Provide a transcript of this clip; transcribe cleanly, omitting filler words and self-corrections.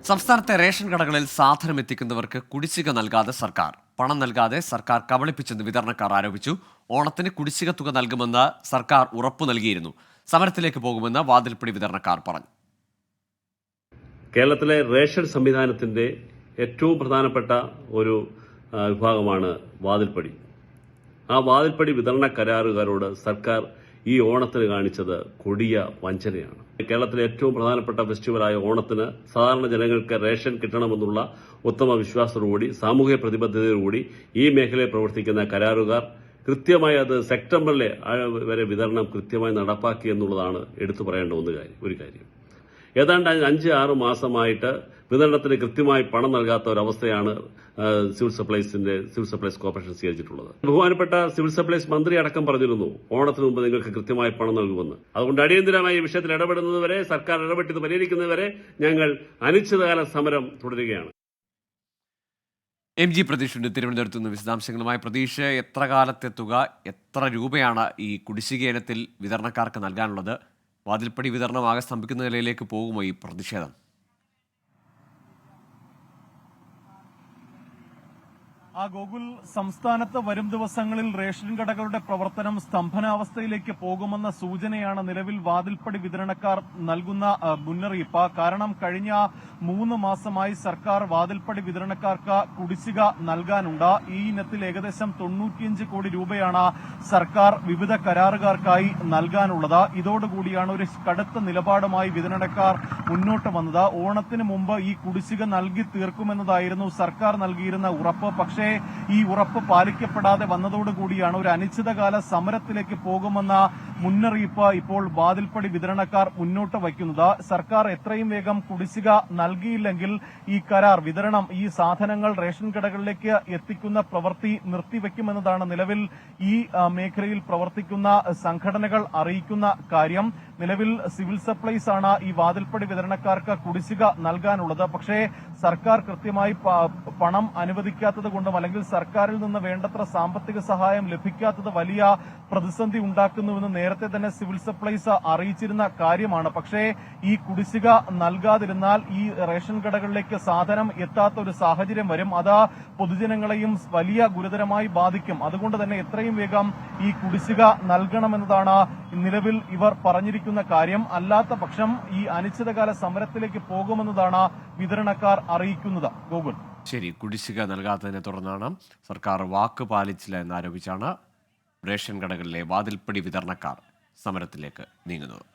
സംസ്ഥാനത്തെ റേഷൻ കടകളിൽ സാധനം എത്തിക്കുന്നവർക്ക് കുടിശ്ശിക നൽകാതെ സർക്കാർ പണം നൽകാതെ സർക്കാർ കബളിപ്പിച്ചെന്ന് വിതരണക്കാർ ആരോപിച്ചു. ഓണത്തിന് കുടിശ്ശിക തുക നൽകുമെന്ന് സർക്കാർ ഉറപ്പു നൽകിയിരുന്നു. സമരത്തിലേക്ക് പോകുമെന്ന് വാതിൽപ്പടി വിതരണക്കാർ പറഞ്ഞു. കേരളത്തിലെ റേഷൻ സംവിധാനത്തിന്റെ ഏറ്റവും പ്രധാനപ്പെട്ട ഒരു വിഭാഗമാണ് വാതിൽപ്പടി. ആ വാതിൽപ്പടി വിതരണ കരാറുകാരോട് സർക്കാർ ഈ ഓണത്തിന് കാണിച്ചത് കൊടിയ വഞ്ചനയാണ്. കേരളത്തിലെ ഏറ്റവും പ്രധാനപ്പെട്ട ഫെസ്റ്റിവലായ ഓണത്തിന് സാധാരണ ജനങ്ങൾക്ക് റേഷൻ കിട്ടണമെന്നുള്ള ഉത്തമ വിശ്വാസത്തോടുകൂടി സാമൂഹ്യ പ്രതിബദ്ധതയോടുകൂടി ഈ മേഖലയിൽ പ്രവർത്തിക്കുന്ന കരാറുകാർ കൃത്യമായി അത് സെപ്റ്റംബറിലെ വരെ വിതരണം കൃത്യമായി നടപ്പാക്കി എന്നുള്ളതാണ് എടുത്തു പറയേണ്ട ഒരു കാര്യം. ഏതാണ്ട് 5-6 മാസമായിട്ട് വിതരണത്തിന് കൃത്യമായി പണം നൽകാത്ത ഒരവസ്ഥയാണ് സിവിൽ സപ്ലൈസ് കോർപ്പറേഷൻ സ്വീകരിച്ചിട്ടുള്ളത്. ബഹുമാനപ്പെട്ട സിവിൽ സപ്ലൈസ് മന്ത്രി അടക്കം പറഞ്ഞിരുന്നു ഓണത്തിന് മുമ്പ് നിങ്ങൾക്ക് കൃത്യമായി പണം നൽകുമെന്ന്. അതുകൊണ്ട് അടിയന്തരമായി ഈ വിഷയത്തിൽ ഇടപെടുന്നതുവരെ, സർക്കാർ ഇടപെട്ട് പരിഹരിക്കുന്നതുവരെ ഞങ്ങൾ അനിശ്ചിതകാല സമരം തുടരുകയാണ്. MG പ്രതീഷുണ്ട് തിരുവനന്തപുരത്ത് നിന്ന് വിശദാംശങ്ങളുമായി. പ്രതീക്ഷ, എത്ര കാലത്തെ തുക, എത്ര രൂപയാണ് ഈ കുടിശ്ശിക ഇനത്തിൽ വിതരണക്കാർക്ക് നൽകാനുള്ളത്? വാതിൽപ്പടി വിതരണം ആകെ സ്തംഭിക്കുന്ന നിലയിലേക്ക് പോകുമോ ഈ പ്രതിഷേധം? ഗോകുൽ, സംസ്ഥാനത്ത് വരും ദിവസങ്ങളിൽ റേഷൻ കടകളുടെ പ്രവർത്തനം സ്തംഭനാവസ്ഥയിലേക്ക് പോകുമെന്ന സൂചനയാണ് നിലവിൽ വാതിൽപ്പടി വിതരണക്കാർ നൽകുന്ന മുന്നറിയിപ്പ്. കാരണം കഴിഞ്ഞ 3 മാസമായി സർക്കാർ വാതിൽപ്പടി വിതരണക്കാർക്ക് കുടിശ്ശിക നൽകാനുണ്ട്. ഈ ഇനത്തിൽ ഏകദേശം 95 കോടി രൂപയാണ് സർക്കാർ വിവിധ കരാറുകാർക്കായി നൽകാനുള്ളത്. ഇതോടുകൂടിയാണ് ഒരു കടുത്ത നിലപാടുമായി വിതരണക്കാർ മുന്നോട്ട് വന്നത്. ഓണത്തിന് മുമ്പ് ഈ കുടിശ്ശിക നൽകി തീർക്കുമെന്നതായിരുന്നു സർക്കാർ നൽകിയിരുന്ന ഉറപ്പ്. പക്ഷേ ഈ ഉറപ്പ് പാലിക്കപ്പെടാതെ വന്നതോടുകൂടിയാണ് ഒരു അനിശ്ചിതകാല സമരത്തിലേക്ക് പോകുമെന്ന മുന്നറിയിപ്പ് ഇപ്പോൾ വാതിൽപ്പടി വിതരണക്കാർ മുന്നോട്ട് വയ്ക്കുന്നത്. സർക്കാർ എത്രയും വേഗം കുടിശ്ശിക നൽകിയില്ലെങ്കിൽ ഈ കരാർ വിതരണം, ഈ സാധനങ്ങൾ റേഷൻ കടകളിലേക്ക് എത്തിക്കുന്ന പ്രവൃത്തി നിർത്തിവെക്കുമെന്നതാണ് നിലവിൽ ഈ മേഖലയിൽ പ്രവർത്തിക്കുന്ന സംഘടനകൾ അറിയിക്കുന്ന കാര്യം. നിലവിൽ സിവിൽ സപ്ലൈസ് ആണ് ഈ വാതിൽപ്പടി വിതരണക്കാർക്ക് കുടിശ്ശിക നൽകാനുള്ളത്. പക്ഷേ സർക്കാർ കൃത്യമായി പണം അനുവദിക്കാത്തത് കൊണ്ടും അല്ലെങ്കിൽ സർക്കാരിൽ നിന്ന് വേണ്ടത്ര സാമ്പത്തിക സഹായം ലഭിക്കാത്തത് വലിയ പ്രതിസന്ധി ഉണ്ടാക്കുന്നുവെന്ന് നേരത്തെ തന്നെ സിവിൽ സപ്ലൈസ് അറിയിച്ചിരുന്ന കാര്യമാണ്. പക്ഷേ ഈ കുടിശ്ശിക നൽകാതിരുന്നാൽ ഈ റേഷൻ കടകളിലേക്ക് സാധനം എത്താത്ത ഒരു സാഹചര്യം വരും. അത് പൊതുജനങ്ങളെയും വലിയ ഗുരുതരമായി ബാധിക്കും. അതുകൊണ്ട് തന്നെ എത്രയും വേഗം ഈ കുടിശ്ശിക നൽകണമെന്നതാണ് നിലവിൽ ഇവർ പറഞ്ഞിരിക്കുന്ന കാര്യം. അല്ലാത്ത പക്ഷം ഈ അനിശ്ചിതകാല സമരത്തിലേക്ക് പോകുമെന്നതാണ് വിതരണക്കാർ അറിയിക്കുന്നത്. ഗോകുൽ, ശരി, കുടിശ്ശിക നൽകാത്തതിനെ തുടർന്നാണ് സർക്കാർ വാക്ക് പാലിച്ചില്ല എന്നാരോപിച്ചാണ് റേഷൻ കടകളിലെ വാതിൽപ്പടി വിതരണക്കാർ സമരത്തിലേക്ക് നീങ്ങുന്നത്.